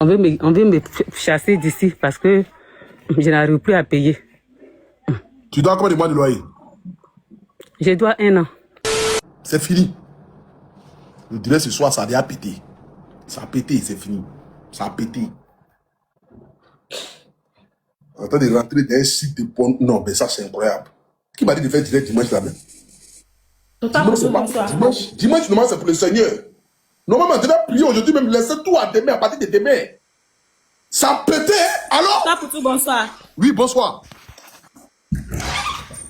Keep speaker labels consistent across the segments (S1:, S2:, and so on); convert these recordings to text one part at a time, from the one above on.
S1: On veut me chasser d'ici parce que je n'arrive plus à payer.
S2: Tu dois combien de mois de loyer?
S1: Je dois 1 an.
S2: C'est fini. Je dirais ce soir, ça a déjà pété. Ça a pété, c'est fini. Ça a pété. En train de rentrer dans un site de porn. Non, mais ça, c'est incroyable. Qui m'a dit de faire direct dimanche là-bas? Dimanche, c'est pas. Dimanche, normalement, c'est pour le Seigneur. Normalement, je vais prier aujourd'hui, même laisser tout à demain, à partir de demain. Ça a pété, alors?
S3: Taputu, bonsoir.
S2: Oui, bonsoir.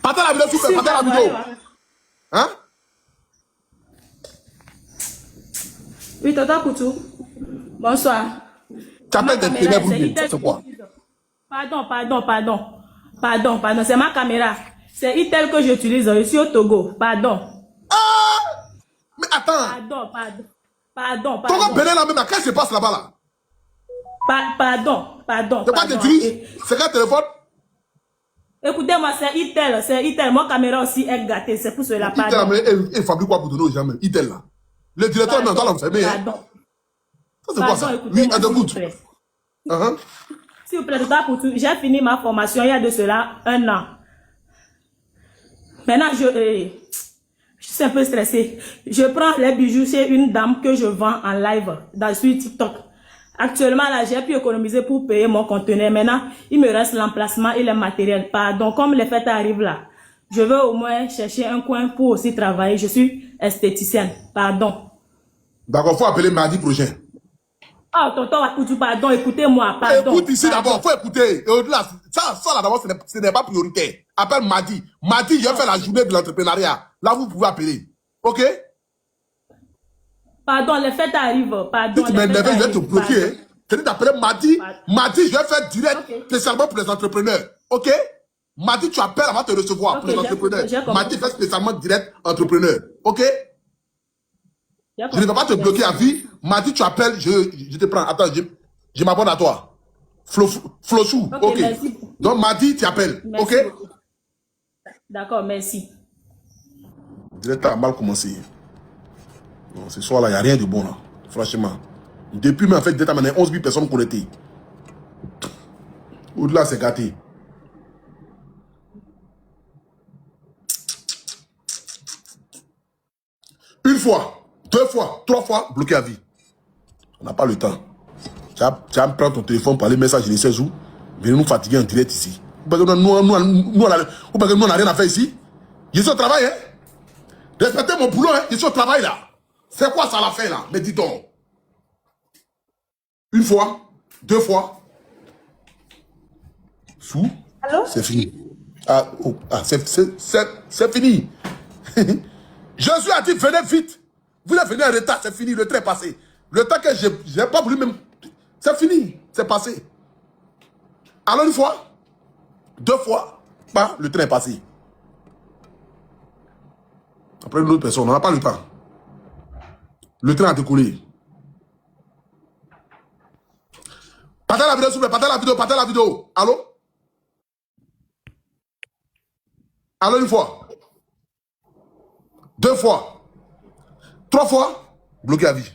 S2: Partez la vidéo, s'il vous plaît, partez la vidéo. Hein?
S3: Oui, Tata Poutou. Bonsoir.
S2: Tu appelles des ténèbres, c'est quoi?
S3: Pardon, c'est ma caméra. C'est Itel que j'utilise ici au Togo. Pardon.
S2: Ah! Mais attends.
S3: Pardon.
S2: Togo Bénin là même, qu'est-ce qui se passe là-bas là?
S3: Pardon.
S2: C'est quoi que tu utilises? C'est quel téléphone?
S3: Écoutez-moi, c'est Itel. Mon caméra aussi est gâtée, c'est pour cela. Pardon.
S2: Itel, il fabrique quoi pour donner aux gens? Itel là. Le directeur même doit l'enfermer.
S3: Pardon.
S2: Ça c'est quoi ça? Oui, à
S3: s'il vous plaît. S'il vous plaît, Tata Poutou, j'ai fini ma formation il y a de cela 1 an. Maintenant, je suis un peu stressée. Je prends les bijoux chez une dame que je vends en live sur TikTok. Actuellement, là, j'ai pu économiser pour payer mon conteneur. Maintenant, il me reste l'emplacement et le matériel. Pardon, comme les fêtes arrivent là, je veux au moins chercher un coin pour aussi travailler. Je suis esthéticienne. Pardon.
S2: D'accord, il faut appeler mardi prochain.
S3: Oh, tonton Wakoutou, pardon, écoutez-moi, pardon.
S2: Écoute ici d'abord, il faut écouter. Et au-delà, ça là d'abord, ce n'est pas prioritaire. Appelle mardi. Mardi, je vais faire la journée de l'entrepreneuriat. Là, vous pouvez appeler. OK?
S3: Pardon, les fêtes arrivent. Pardon.
S2: Si tu m'énerves, je vais te bloquer. Tu dis d'appeler mardi. Mardi, je vais faire direct, spécialement pour les entrepreneurs. OK? Mardi, tu appelles avant de te recevoir pour les entrepreneurs. Mardi, fais spécialement direct entrepreneur. OK? Je ne vais pas te bloquer à vie. Mardi, tu appelles, je te prends. Attends, je m'abonne à toi. Flossou. OK. Donc, mardi, tu appelles. OK?
S3: D'accord, merci.
S2: Direct a mal commencé. Non, ce soir-là, il n'y a rien de bon là. Franchement. Depuis, mais en fait, direct, il y a 11 000 personnes connectées. Au-delà, c'est gâté. Une fois, 2 fois, 3 fois, bloqué à vie. On n'a pas le temps. Tu vas prendre ton téléphone pour aller message de 16 jours. Venez nous fatiguer en direct ici. Parce que nous, on n'a rien à faire ici. Je suis au travail, hein. Respectez mon boulot, hein. Je suis au travail là. C'est quoi ça la fait là? Mais dis donc. Une fois, 2 fois. Sous. C'est fini. C'est fini. Je suis à dire, venez vite. Vous êtes venu en retard, c'est fini, le train est passé. Le temps que je n'ai pas voulu même... C'est fini, c'est passé. Alors une fois, 2 fois, bah, le train est passé. Après une autre personne, on n'a pas le temps. Le train a décollé. Partez la vidéo, s'il vous plaît, partez la vidéo. Allô? Allô, une fois. 2 fois. 3 fois, bloqué à vie.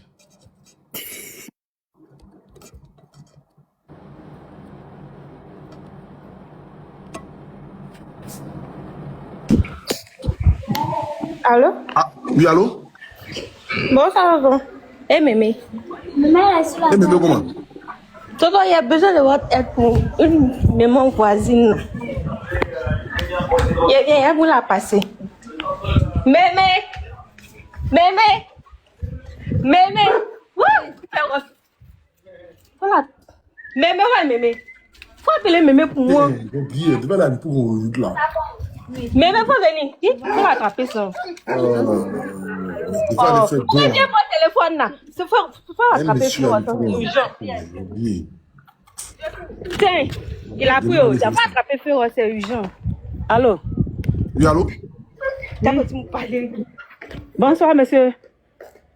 S4: Allô?
S2: Ah, oui, allô?
S4: Bonsoir, tonton. Eh, mémé.
S2: Eh, mémé, comment?
S4: Tonton, il y a besoin de votre aide pour une maman voisine. Viens, vous la passer. Mémé! Ouais! Voilà. Mémé, ouais, mémé. Faut appeler mémé pour moi.
S2: J'ai oublié, tu vas la pour là.
S4: Mémé, faut venir. Faut attraper ça. Pourquoi j'ai mon téléphone là? Il faut attraper ça. C'est urgent. Tiens, il a pris. Il faut attraper ça, c'est urgent.
S1: Allô?
S2: Oui, allô?
S1: Bonsoir, monsieur.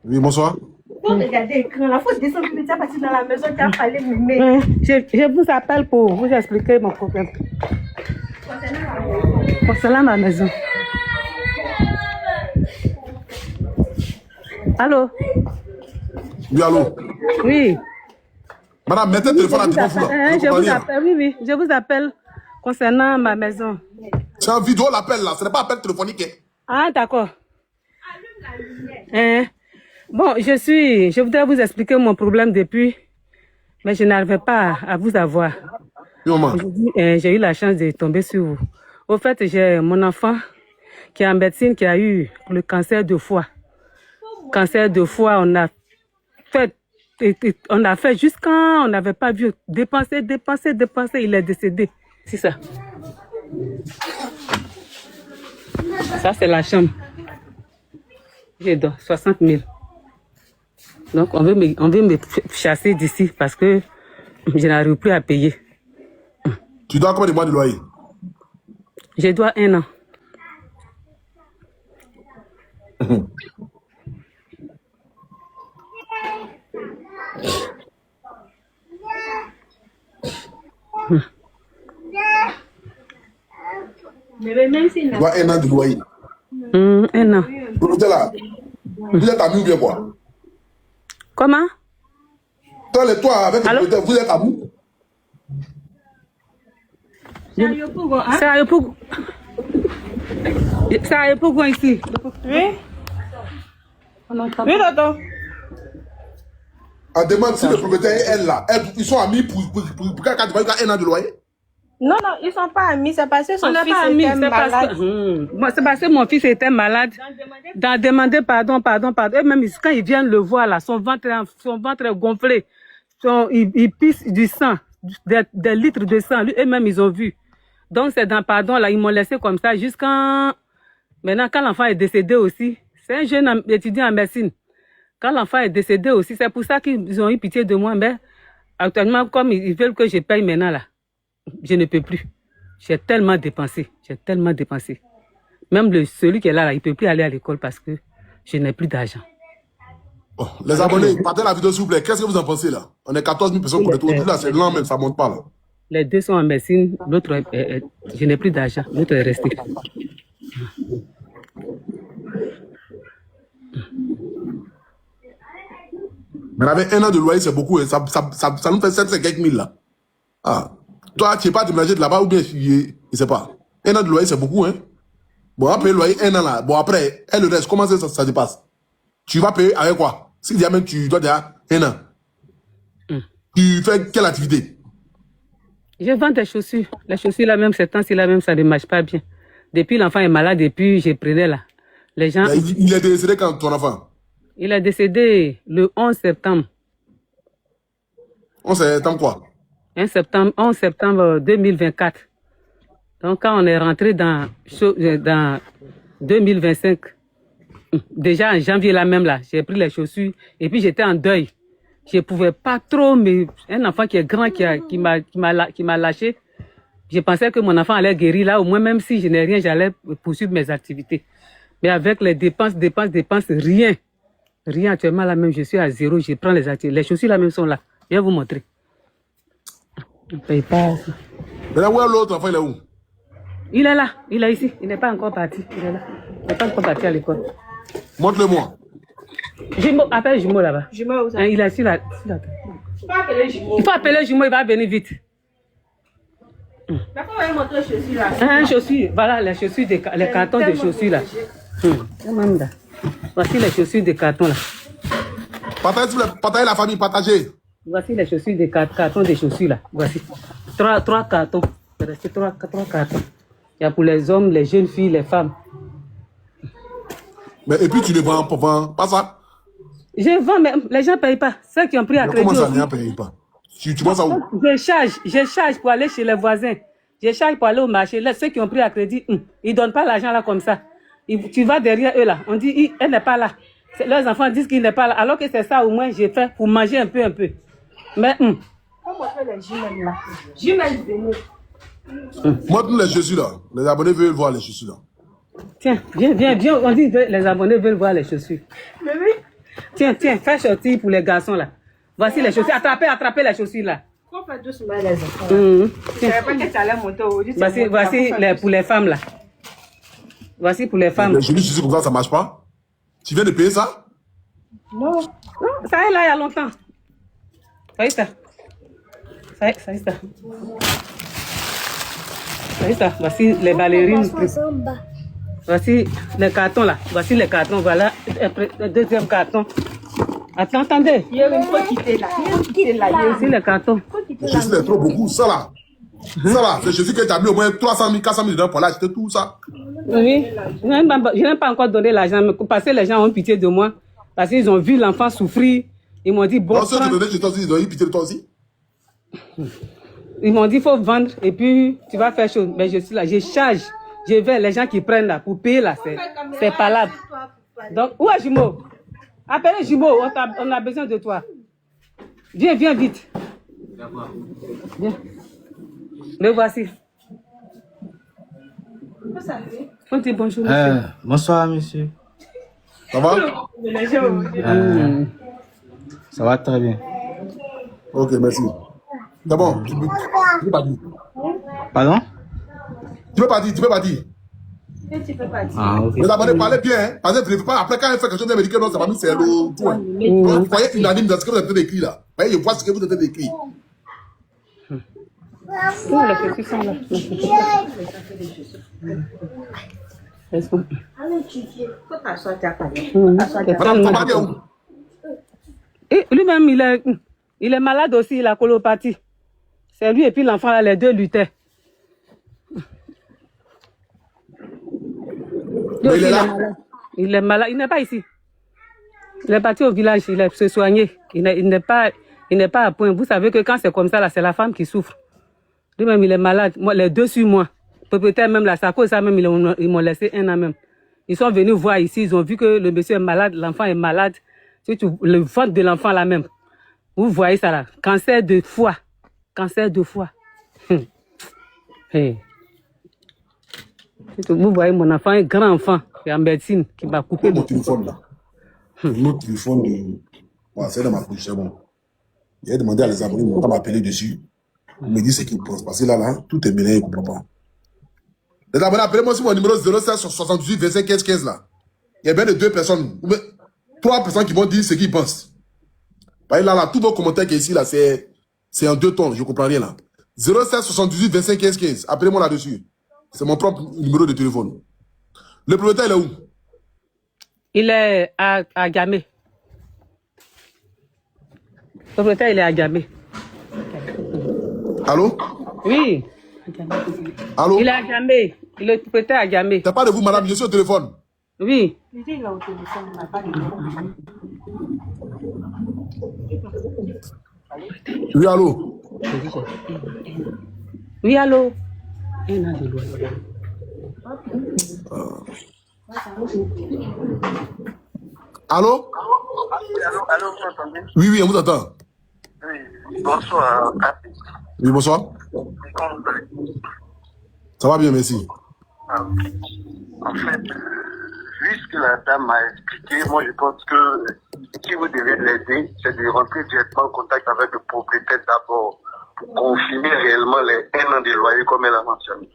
S2: Oui, bonsoir.
S4: Faut regarder l'écran là. Faut descendre tu es parti dans la maison, tu as parlé mémé.
S1: Je vous appelle pour vous expliquer mon problème. Concernant ma maison. Allô?
S2: Oui, allô?
S1: Oui.
S2: Madame, mettez le téléphone à devant vous là.
S1: Je vous appelle, oui, je vous appelle concernant ma maison.
S2: C'est un vidéo l'appel là, ce n'est pas appel téléphonique.
S1: Ah, d'accord. Bon, je voudrais vous expliquer mon problème depuis, mais je n'arrivais pas à vous avoir. J'ai eu la chance de tomber sur vous. Au fait, j'ai mon enfant qui est en médecine, qui a eu le cancer de foie. Cancer de foie, on a fait jusqu'à on n'avait pas vu dépenser, il est décédé. C'est ça. Ça, c'est la chambre. J'ai 60 000. Donc, on veut me chasser d'ici parce que je n'arrive plus à payer.
S2: Tu dois combien de mois de loyer?
S1: Je dois 1 an.
S2: Tu dois 1 an de loyer.
S1: 1 an.
S2: Vous êtes là? Vous êtes amis ou bien quoi?
S1: Comment?
S2: Toi, avec le propriétaire, vous êtes amis?
S1: C'est à Yopougon. C'est à Yopougon ici.
S3: Oui. Oui, tonton.
S2: On demande si le propriétaire est elle là. Ils sont amis pour qu'elle ait 1 an de loyer?
S3: Non, non, ils ne sont pas amis. C'est parce que son fils était malade.
S1: C'est parce que mon fils était malade. D'en demander pardon. Eux-mêmes, quand ils viennent le voir là, son ventre est gonflé. Il pisse du sang, des litres de sang. Eux-mêmes, ils ont vu. Donc, c'est dans pardon là, ils m'ont laissé comme ça jusqu'à... Maintenant, quand l'enfant est décédé aussi, c'est un jeune étudiant en médecine. Quand l'enfant est décédé aussi, c'est pour ça qu'ils ont eu pitié de moi. Mais actuellement, comme ils veulent que je paye maintenant là, je ne peux plus. J'ai tellement dépensé. Même celui qui est là, il ne peut plus aller à l'école parce que je n'ai plus d'argent.
S2: Oh, les abonnés, partez la vidéo s'il vous plaît. Qu'est-ce que vous en pensez là? On est 14 000 personnes pour le là, c'est lent même, ça ne monte pas là.
S1: Les 2 sont en médecine, l'autre, je n'ai plus d'argent, l'autre est resté.
S2: Mais avec 1 an de loyer, c'est beaucoup. Ça nous fait 700 quelques mille là. Ah. Toi, tu n'es pas déménagé de là-bas ou bien, je ne sais pas. 1 an de loyer, c'est beaucoup, hein. Bon, on va payer le loyer 1 an là. Bon, après, et le reste, comment ça se passe? Tu vas payer avec quoi? Si même tu dois déjà 1 an. Tu fais quelle activité?
S1: Je vends des chaussures. Les chaussures là même, ces temps-ci là même, ça ne marche pas bien. Depuis l'enfant est malade, depuis je prenais là. Les gens...
S2: Il est décédé quand ton enfant?
S1: Il est décédé le 11 septembre.
S2: 11 septembre quoi? 11
S1: septembre 2024. Donc quand on est rentré dans 2025, déjà en janvier là même là, j'ai pris les chaussures et puis j'étais en deuil. Je ne pouvais pas trop, mais un enfant qui est grand qui m'a lâché. Je pensais que mon enfant allait guérir là, au moins même si je n'ai rien, j'allais poursuivre mes activités. Mais avec les dépenses, rien. Rien actuellement là même, je suis à 0, je prends les activités. Les chaussures là même sont là. Je vais vous montrer. On ne paye pas.
S2: Mais là, où est l'autre enfant, il est où?
S1: Il est là, il est ici. Il n'est pas encore parti. Il est là. Il n'est pas encore parti à l'école.
S2: Montre-le-moi.
S1: Jumeau, appelle Jumeau là-bas.
S3: Jumeau où ça?
S1: Il est sur la...
S3: Il faut appeler Jumeau.
S1: Il faut appeler Jumeau, il va venir vite.
S3: Mais comment il montre les chaussures là?
S1: Chaussures, voilà les chaussures, les cartons de chaussures là. Voici les chaussures de carton là.
S2: Partagez la famille, partagez.
S1: Voici les chaussures de carton de chaussures là. Voici. 3 cartons. Il reste 3 cartons. Il y a pour les hommes, les jeunes filles, les femmes.
S2: Mais et puis tu ne vends pas ça?
S1: Je vends, mais les gens ne payent pas. Ceux qui ont pris à crédit.
S2: Comment ça, les gens ne payent pas? Tu vois ça où?
S1: Je charge pour aller chez les voisins. Je charge pour aller au marché. Là, ceux qui ont pris à crédit, ils ne donnent pas l'argent là comme ça. Tu vas derrière eux là. On dit, elle n'est pas là. Leurs enfants disent qu'il n'est pas là. Alors que c'est ça au moins j'ai fait pour manger un peu. Mais...
S3: Comment on fait les jumelles là? Jumelles venez.
S2: Montre-nous les chaussures là. Les abonnés veulent voir les chaussures là.
S1: Tiens, viens. On dit que les abonnés veulent voir les chaussures.
S3: Mais oui.
S1: Tiens, fais sortir pour les garçons là. Voici les chaussures. Attrapez les chaussures là.
S3: Faut faire doucement les enfants. Je ne savais pas que tu allais monter aujourd'hui.
S1: Voici pour les femmes là. Voici pour les femmes.
S2: Les chaussures comme ça ne marche pas? Tu viens de payer ça?
S3: Non.
S1: Ça est là il y a longtemps. Voyez ça. Ça y est, ça. Voici les ballerines. Voici les cartons là. Voici les cartons. Voilà le deuxième carton. Attendez.
S4: Il faut quitter là.
S1: Voici les cartons.
S2: Jésus est trop beaucoup. Ça là, c'est Jésus qui a mis au moins 300 000, 400 000 $ pour l'acheter tout ça.
S1: Oui. Je n'ai pas encore donné l'argent, parce que les gens ont pitié de moi. Parce qu'ils ont vu l'enfant souffrir. Ils m'ont dit, bon.
S2: Ceux qui donnaient chez toi aussi, ils ont eu pitié de toi aussi.
S1: Ils m'ont dit, il faut vendre et puis tu vas faire chose. Mais je suis là, je charge. Je vais, les gens qui prennent là pour payer là, c'est palable. Donc, où est Jumeau? Appelez Jumeau, on a besoin de toi. Viens vite. Viens. Le voici. On dit bonjour, monsieur.
S5: Bonsoir, monsieur.
S2: Ça va?
S5: Ça va très bien.
S2: Ok, merci. C'est bon, tu peux partir.
S5: Pardon?
S2: Tu peux partir.
S5: Ah, ok.
S2: Mais d'abord, parlez bien, hein. Parce que après, quand elle fait quelque chose, elle me dit que non, c'est pas mis, c'est le tout. Vous voyez unanime dans ce que vous êtes en train d'écrire là. Vous voyez, je vois ce que vous êtes en train d'écrire.
S1: Les petits sont là.
S2: Madame, ça va bien où?
S1: Et lui-même, il est malade aussi, il a colopathie. C'est lui et puis l'enfant, là, les deux luttaient.
S2: Mais il est là.
S1: Il est malade, il n'est pas ici. Il est parti au village, il est se soigner. Il n'est pas à point. Vous savez que quand c'est comme ça, là, c'est la femme qui souffre. Lui-même, il est malade. Moi, les deux sur moi. Peut-être même la Sarko, ça même, ils m'ont laissé un an même. Ils sont venus voir ici, ils ont vu que le monsieur est malade, l'enfant est malade. Le ventre de l'enfant là même. Vous voyez ça là. Cancer de foie. Hey. Vous voyez mon enfant, un grand enfant, qui est en médecine, qui m'a coupé.
S2: Mon téléphone là. Mon téléphone de. Ouais, c'est dans ma bouche, c'est bon. Il a demandé à les abonnés, ils m'ont pas m'appeler dessus. Il me dit ce qu'ils pensent. Parce que là, tout est mêlé, ils ne comprennent pas. Les abonnés, appelez-moi sur mon numéro 07 78 25 15 15 là. Il y a bien de 2 personnes, 3 personnes qui vont dire ce qu'ils pensent. Parce que là, tous vos commentaires qui sont ici, là, c'est en 2 tons, je ne comprends rien là. 07 78 25 15 15, appelez-moi là-dessus. C'est mon propre numéro de téléphone. Le propriétaire, il est où?
S1: Il est à Gamé. Le propriétaire, il est à Gamé.
S2: Allô?
S1: Oui.
S2: Allô?
S1: Il est à Gamé. Il est propriétaire à Gamé.
S2: C'est pas de vous, madame, je suis au téléphone.
S1: Oui.
S2: Oui, allô?
S1: Oui, allô?
S2: Allô?
S6: Allô, vous m'entendez?
S2: Oui, on vous entend.
S6: Oui, bonsoir.
S2: Oui, bonsoir.
S6: Comment vous allez?
S2: Ça va bien, merci.
S6: En fait, vu ce que la dame m'a expliqué, moi je pense que si vous devez l'aider, c'est de rentrer directement en contact avec le propriétaire d'abord pour confirmer réellement les 1 an de loyer comme elle a mentionné.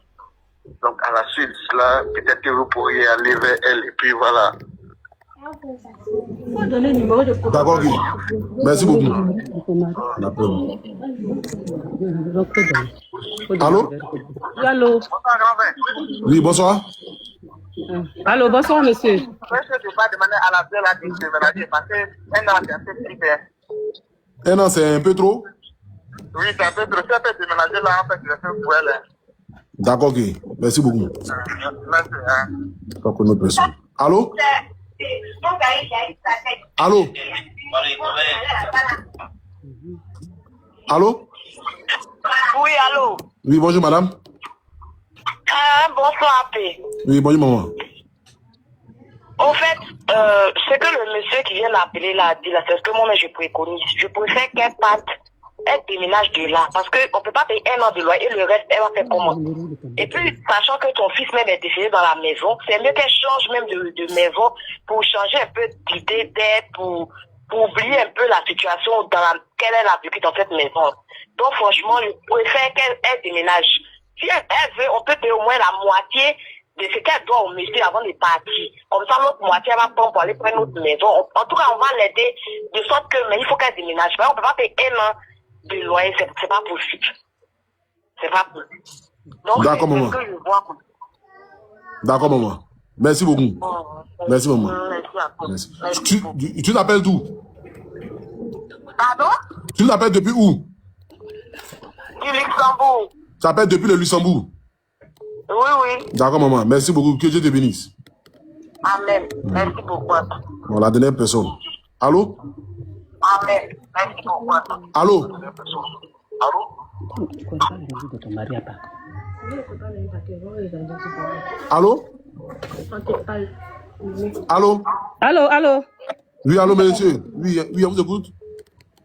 S6: Donc à la suite de cela, peut-être que vous pourriez aller vers elle et puis voilà.
S2: D'accord, Guy. Merci beaucoup. Allô?
S1: Oui, allô?
S2: Oui, bonsoir.
S1: Allô, bonsoir, monsieur.
S6: Je ne peux pas demander à la belle de déménager parce que 1 an c'est un peu petit.
S2: 1 an, c'est un peu trop?
S6: Oui, c'est un peu trop. Si elle peut déménager là, en fait, je fais pour elle.
S2: D'accord, Guy. Merci beaucoup.
S6: Merci.
S2: Pas pour notre personne. Allô? Allô? Allô?
S6: Oui, allô?
S2: Oui, bonjour, madame.
S6: Bonsoir, P.
S2: Oui, bonjour, maman.
S6: Au fait, ce que le monsieur qui vient d'appeler là a dit, là, c'est ce que moi je préconise. Je préfère qu'elle parte, elle déménage de là. Parce qu'on ne peut pas payer 1 an de loyer et le reste, elle va faire comment? Et puis, sachant que ton fils même est décédé dans la maison, c'est mieux qu'elle change même de maison pour changer un peu d'idée d'air, pour oublier un peu la situation dans laquelle elle a vécu dans cette maison. Donc, franchement, je préfère qu'elle déménage. Si elle veut, on peut payer au moins la moitié de ce qu'elle doit au monsieur avant de partir. Comme ça, l'autre moitié, elle va prendre pour aller prendre notre maison. En tout cas, on va l'aider de sorte que, mais il faut qu'elle déménage. Mais on ne peut pas payer 1 an de loyer, c'est pas possible. C'est pas possible. Donc,
S2: D'accord,
S6: c'est
S2: maman.
S6: ce que je vois.
S2: D'accord, maman. Merci beaucoup. Merci, maman.
S6: Merci à toi.
S2: Merci.
S6: Merci.
S2: Tu t'appelles d'où?
S6: Pardon?
S2: Tu t'appelles depuis où?
S6: Du Luxembourg.
S2: Tu t'appelles depuis le Luxembourg?
S6: Oui, oui.
S2: D'accord, maman. Merci beaucoup. Que Dieu te bénisse.
S6: Amen. Merci beaucoup.
S2: Bon, la dernière personne. Allô?
S6: Amen. Merci beaucoup.
S2: Allô? Allô? Allô?
S1: Allô, allô?
S2: Oui, allô, monsieur. Oui, oui, on vous écoute.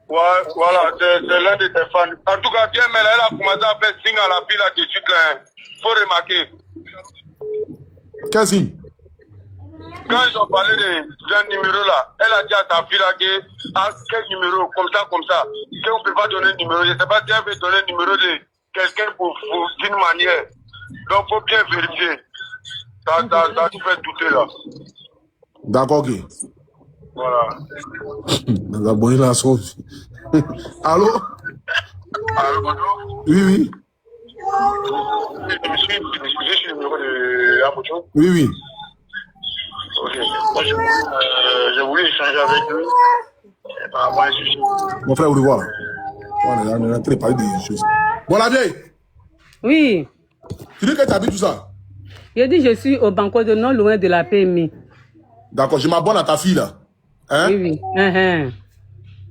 S7: Ouais, voilà, c'est l'un de tes fans. En tout cas, Dieu, elle a commencé à faire signe à la fille là de suite là. Faut remarquer.
S2: Quel signe?
S7: Quand ils ont parlé d'un numéro là, elle a dit à ta fille là que quel numéro, comme ça, qu'on ne peut pas donner un numéro. Je ne sais pas si elle veut donner un numéro de quelqu'un d'une manière. Donc, il faut bien vérifier. Ça te fait douter là.
S2: D'accord, ok.
S7: Voilà.
S2: Les abonnés là sont... Allô?
S7: Allô, bonjour.
S2: Oui, oui.
S7: Je suis sur le numéro de Amocho.
S2: Oui, oui.
S7: Ok. Moi, je voulais échanger avec lui. Par rapport à un sujet.
S2: Mon frère, vous le voir. On est en train de parler des choses. Bon, la vieille,
S1: Oui.
S2: tu dis que tu habites tout ça?
S1: Je dis, je suis au banco de non loin de la PMI.
S2: D'accord, je m'abonne à ta fille là. Hein?
S1: Oui, oui.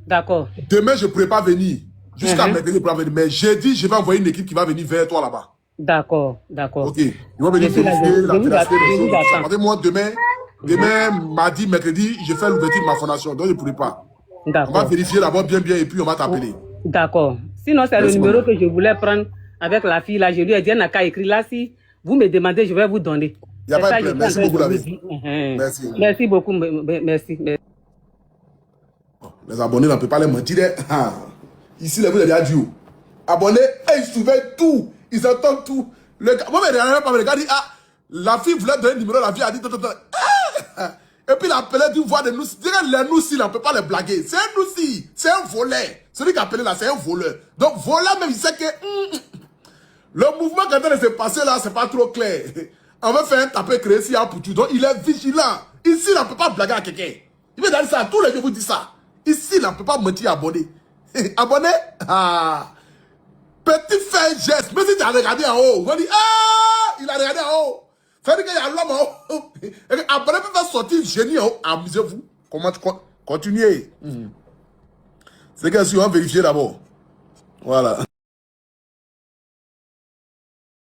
S1: D'accord.
S2: Demain, je ne pourrai pas venir. Jusqu'à mercredi, je ne pourrai pas venir. Mais jeudi, je vais envoyer une équipe qui va venir vers toi là-bas.
S1: D'accord, d'accord.
S2: Ok. Ils vont venir
S1: Je suis là,
S2: vérifier
S1: je
S2: la
S1: vous
S2: félacité.
S1: attends.
S2: Parce que moi, demain, mardi, mercredi, je fais l'ouverture de ma fondation. Donc, je ne pourrai pas. On va
S1: D'accord.
S2: vérifier d'abord bien, et puis on va t'appeler.
S1: D'accord. Sinon, c'est le
S2: Merci,
S1: numéro
S2: maman.
S1: que je voulais prendre avec la fille là. Je lui ai dit, elle n'a qu'à écrire là. Si vous me demandez, je vais vous donner.
S2: Il n'y a
S1: C'est
S2: pas
S1: ça,
S2: de
S1: je
S2: problème.
S1: suis
S2: Merci
S1: en train
S2: beaucoup,
S1: de
S2: la
S1: vous
S2: vie.
S1: dire.
S2: Merci.
S1: Merci beaucoup. Merci.
S2: Les abonnés ne peuvent pas les mentir. Ah. Ici, les vous avez déjà dit. Abonnés, ils surveillent tout. Ils entendent tout. Le gars, moi, le gars dit, ah, la fille voulait donner le numéro, la fille a dit, ah. Et puis il a appelé d'une voix de nous. Les nous-ci, on ne peut pas les blaguer. C'est un nous-ci. C'est un voleur. Celui qui a appelé là, c'est un voleur. Donc, voleur même, il sait que le mouvement qui est en train de se passer là, c'est pas trop clair. On veut faire un tapé créé ici pour tout. Donc, il est vigilant. Ici, on ne peut pas blaguer à quelqu'un. Il veut dire ça. Tous les jours, vous dites ça. Ici, on ne peut pas mentir abonné. Abonné? Ah. Petit fait un geste. Mais si tu as regardé en haut, on dit, ah, il a regardé en haut. Ça veut dire qu'il y a l'homme en haut. Abonné peut faire sortir le génie en haut. Amusez-vous. Comment tu continuez? C'est que si on va vérifier d'abord. Voilà.